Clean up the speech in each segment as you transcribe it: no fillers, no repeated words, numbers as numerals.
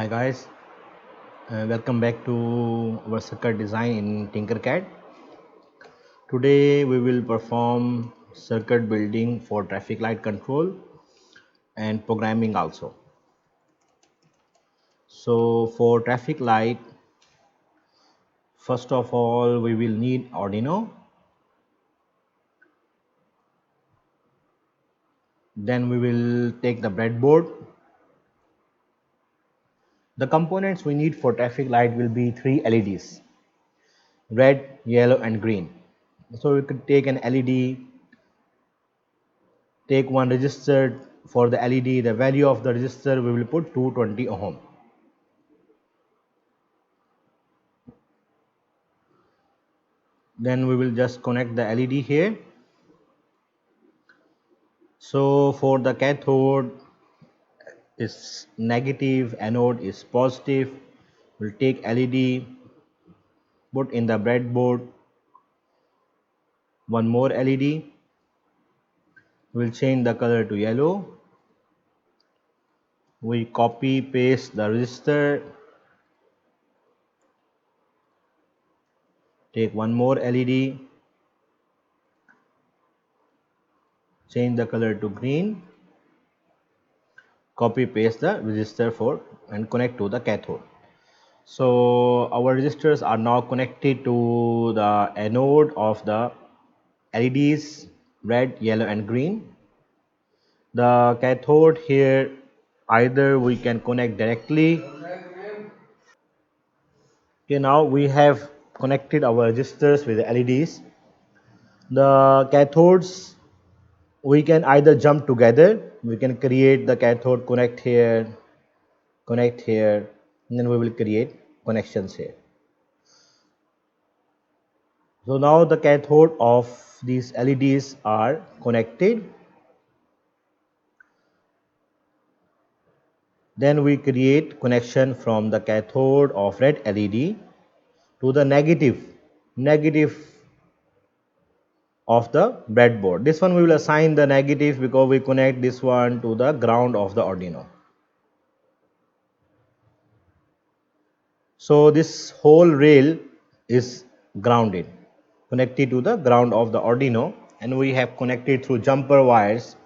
Hi guys, welcome back to our circuit design in Tinkercad. Today we will perform circuit building for traffic light control and programming also. So for traffic light, first of all we will need Arduino, then we will take the breadboard. The components we need for traffic light will be three LEDs, red, yellow and green. So we could take an LED, take one resistor for the LED. The value of the resistor we will put 220 ohm. Then we will just connect the LED here. So for the cathode is negative, anode is positive. We'll take LED, put in the breadboard one more LED. We'll change the color to yellow. We copy paste the resistor, take one more LED, change the color to green, copy paste the resistor for and connect to the cathode. So our resistors are now connected to the anode of the LEDs, red, yellow and green. The cathode here, either we can connect directly. Okay, now we have connected our resistors with the LEDs. The cathodes, we can either jump together. We can create the cathode, connect here, and then we will create connections here. So now the cathode of these LEDs are connected. Then we create connection from the cathode of red LED to the negative of the breadboard. This one we will assign the negative because we connect this one to the ground of the Arduino. So this whole rail is grounded, connected to the ground of the Arduino, and we have connected through jumper wires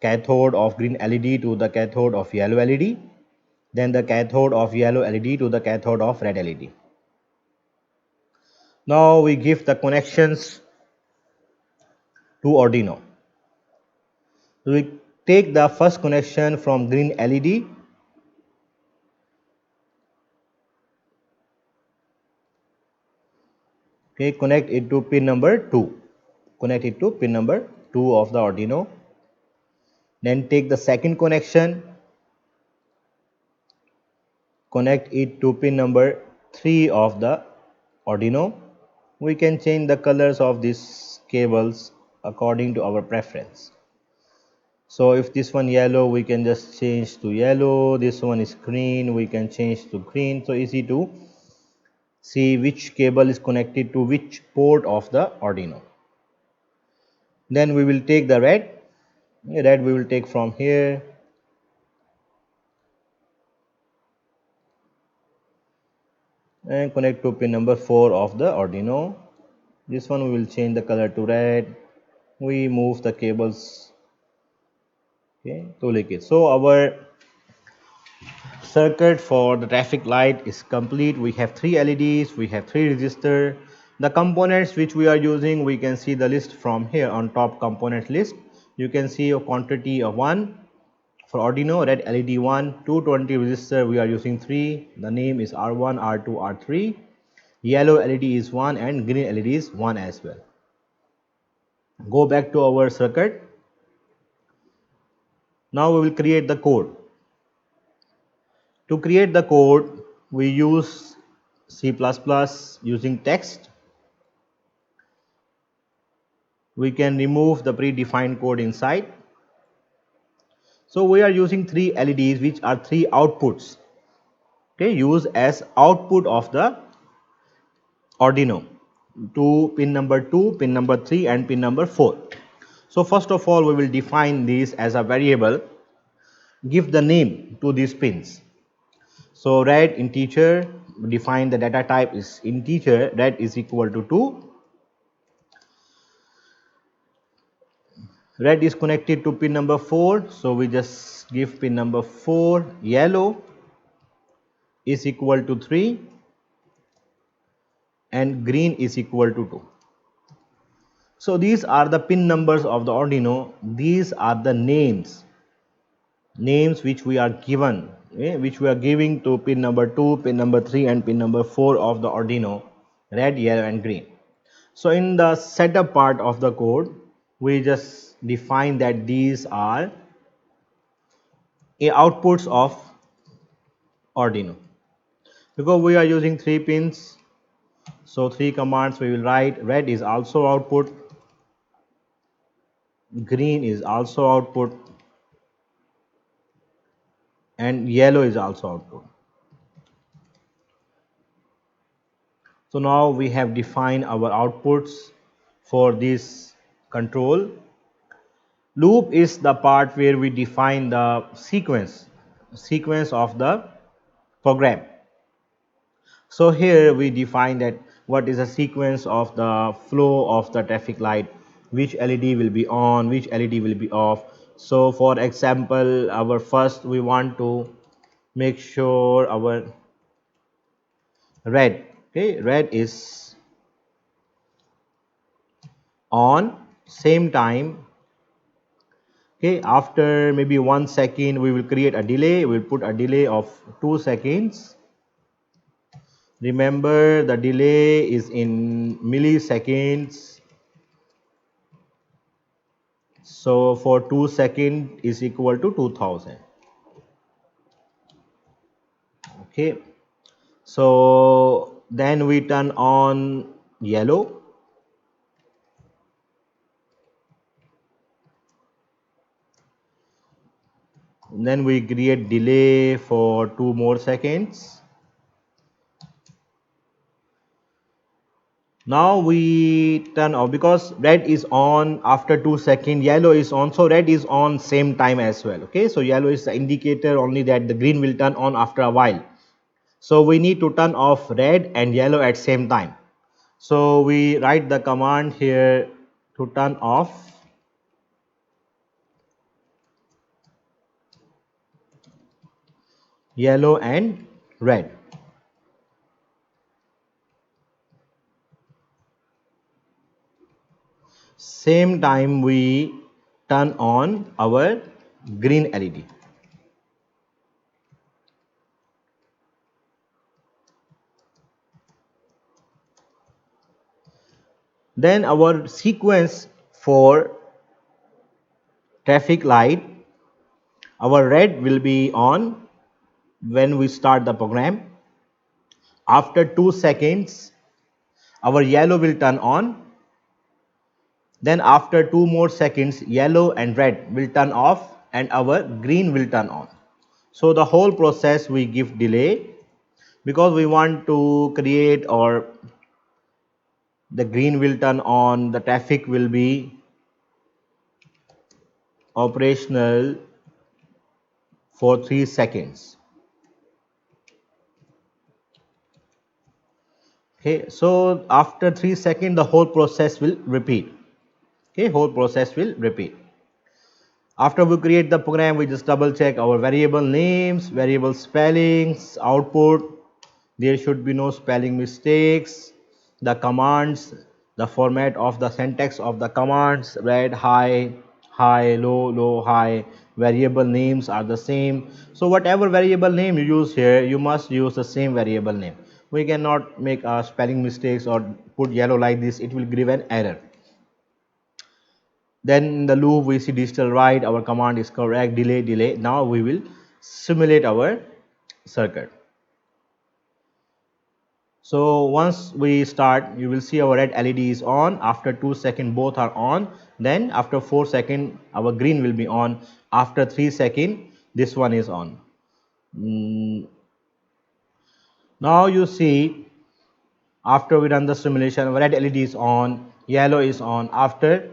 cathode of green LED to the cathode of yellow LED, then the cathode of yellow LED to the cathode of red LED. Now we give the connections to Arduino. We take the first connection from green LED. Okay, connect it to pin number 2. Connect it to pin number 2 of the Arduino. Then take the second connection. Connect it to pin number 3 of the Arduino. We can change the colors of these cables according to our preference. So if this one yellow, we can just change to yellow. This one is green, we can change to green. So easy to see which cable is connected to which port of the Arduino. Then we will take the red we will take from here, and connect to pin number 4 of the Arduino. This one we will change the color to red. We move the cables, okay, to like it. So our circuit for the traffic light is complete. We have 3 LEDs, we have 3 resistors. The components which we are using, we can see the list from here on top component list. You can see a quantity of 1 for Arduino, red LED 1, 220 resistor we are using 3. The name is R1, R2, R3. Yellow LED is 1 and green LED is 1 as well. Go back to our circuit. Now we will create the code. To create the code, we use C++ using text. We can remove the predefined code inside. So we are using 3 LEDs which are 3 outputs, okay, used as output of the Arduino to pin number 2, pin number 3 and pin number 4. So first of all we will define these as a variable, give the name to these pins. So red integer, define the data type is integer, red is equal to 2. Red is connected to pin number 4, so we just give pin number 4. Yellow is equal to 3 and green is equal to 2. So these are the pin numbers of the Arduino. These are the names which we are given, which we are giving to pin number 2, pin number 3 and pin number 4 of the Arduino, red, yellow and green. So in the setup part of the code, we just define that these are outputs of Arduino. Because we are using 3 pins, so 3 commands we will write. Red is also output, green is also output and yellow is also output. So now we have defined our outputs for this control. Loop is the part where we define the sequence of the program. So here we define that what is the sequence of the flow of the traffic light, which LED will be on, which LED will be off. So for example, our first we want to make sure our red, okay, red is on, same time, okay, after maybe 1 second we will create a delay, we will put a delay of 2 seconds. Remember the delay is in milliseconds, so for 2 second is equal to 2000. Okay, so then we turn on yellow, then we create delay for 2 more seconds. Now we turn off because red is on after 2 seconds, yellow is on, so red is on same time as well. Okay, so yellow is the indicator only that the green will turn on after a while. So we need to turn off red and yellow at same time. So we write the command here to turn off yellow and red. Same time we turn on our green LED. Then our sequence for traffic light, our red will be on when we start the program. After 2 seconds, our yellow will turn on. Then after 2 more seconds, yellow and red will turn off and our green will turn on. So the whole process we give delay because we want to create, or the green will turn on, the traffic will be operational for 3 seconds. Okay, so after 3 seconds the whole process will repeat. Okay, whole process will repeat. After we create the program, we just double check our variable names, variable spellings, output. There should be no spelling mistakes. The commands, the format of the syntax of the commands, red, high, high, low, low, high. Variable names are the same. So whatever variable name you use here, you must use the same variable name. We cannot make spelling mistakes or put yellow like this. It will give an error. Then in the loop we see digital write, our command is correct, delay, delay. Now we will simulate our circuit. So once we start, you will see our red LED is on. After 2 seconds both are on. Then after 4 seconds our green will be on. After 3 seconds this one is on. Now you see, after we run the simulation, our red LED is on, yellow is on. After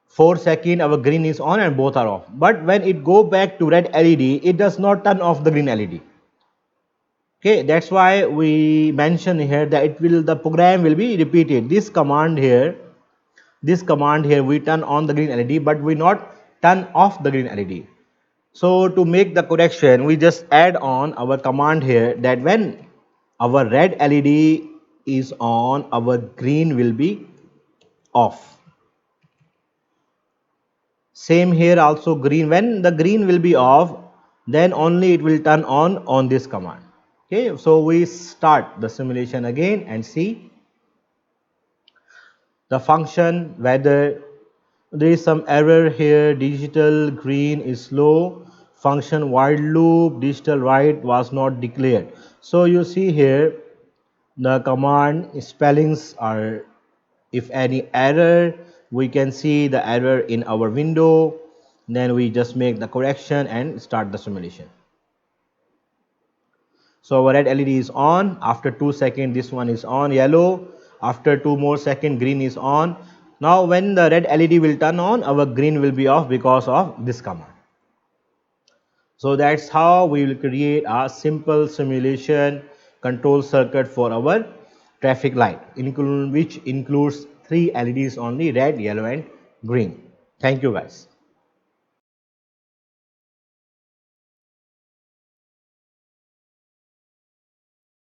4 seconds our green is on and both are off. But when it go back to red LED, it does not turn off the green LED. Okay, that's why we mention here that the program will be repeated. This command here we turn on the green LED, but we not turn off the green LED. So to make the correction, we just add on our command here that when our red LED is on, our green will be off. Same here also, green, when the green will be off, then only it will turn on this command. Okay, so we start the simulation again and see the function whether there is some error here. Digital green is slow, function while loop digital right was not declared. So you see here the command spellings are, if any error, we can see the error in our window, then we just make the correction and start the simulation. So our red LED is on. After 2 seconds this one is on yellow. After 2 more seconds green is on. Now when the red LED will turn on, our green will be off because of this command. So that's how we will create a simple simulation control circuit for our traffic light, which includes 3 LEDs only, red, yellow and green. Thank you guys.